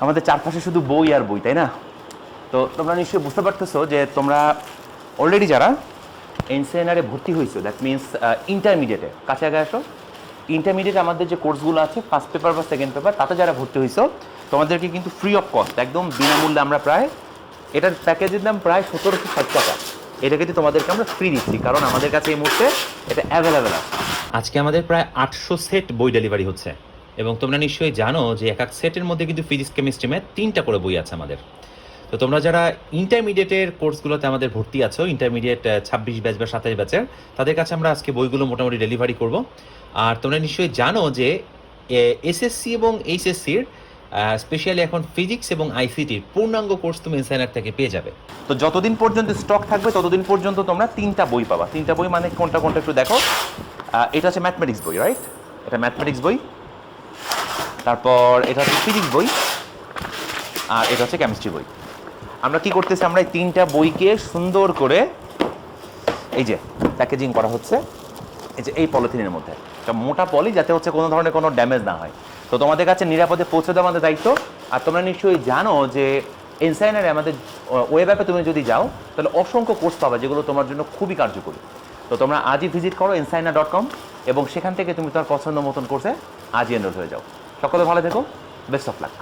আমাদের চারপাশে শুধু বই আর বই, তাই না? তো তোমরা নিশ্চয়ই বুঝতে পারতেছো যে তোমরা অলরেডি যারা এনসিএনআরে ভর্তি হয়েছো, দ্যাট মিনস ইন্টারমিডিয়েটে, কাছে আগে আসো। ইন্টারমিডিয়েটে আমাদের যে কোর্সগুলো আছে ফার্স্ট পেপার বা সেকেন্ড পেপার, তাতে যারা ভর্তি হয়েছো তোমাদেরকে কিন্তু ফ্রি অফ কস্ট, একদম বিনামূল্যে আমরা প্রায়, এটার প্যাকেজের দাম প্রায় 1760 টাকা, এটা কিন্তু তোমাদেরকে আমরা ফ্রি দিচ্ছি, কারণ আমাদের কাছে এই মুহূর্তে এটা অ্যাভেলেবেল আছে। আজকে আমাদের প্রায় 800 সেট বই ডেলিভারি হচ্ছে, এবং তোমরা নিশ্চয়ই জানো যে এক এক সেটের মধ্যে কিন্তু ফিজিক্স কেমিস্ট্রি ম্যাথ 3টা করে বই আছে আমাদের। তো তোমরা যারা ইন্টারমিডিয়েটের কোর্সগুলোতে আমাদের ভর্তি আছো, ইন্টারমিডিয়েট 26 ব্যাচ বা 27 ব্যাচের, তাদের কাছে আমরা আজকে বইগুলো মোটামুটি ডেলিভারি করব। আর তোমরা নিশ্চয়ই জানো যে এসএসসি এবং এইচএসসির স্পেশালি এখন ফিজিক্স এবং আইসিটির পূর্ণাঙ্গ কোর্স তুমি এনসাইনার থেকে পেয়ে যাবে। তো যতদিন পর্যন্ত স্টক থাকবে ততদিন পর্যন্ত তোমরা 3টা বই পাবা। 3টা বই মানে কোনটা কোনটা একটু দেখো। এটা হচ্ছে ম্যাথমেটিক্স বই, রাইট? এটা ম্যাথমেটিক্স বই। তারপর এটা হচ্ছে ফিজিক্স বই, আর এটা হচ্ছে কেমিস্ট্রি বই। আমরা কি করতেছি, আমরা এই 3টা বইকে সুন্দর করে এই যে প্যাকেজিং করা হচ্ছে, এই যে এই পলিথিনের মধ্যে, একটা মোটা পলি, যাতে হচ্ছে কোনো ধরনের কোনো ড্যামেজ না হয়। তো তোমাদের কাছে নিরাপদে পৌঁছে দেওয়া আমাদের দায়িত্ব। আর তোমরা নিশ্চয়ই জানো যে এনসাইনারে আমাদের ওয়েব অ্যাপে তুমি যদি যাও তাহলে অসংখ্য কোর্স পাবে, যেগুলো তোমার জন্য খুবই কার্যকরী। তো তোমরা আজই ভিজিট করো ensaina.com, এবং সেখান থেকে তুমি তোমার পছন্দ মতন কোর্সে আজই এনরোল হয়ে যাও। সকলে ভালো থেকো, বেস্ট অফ লাক।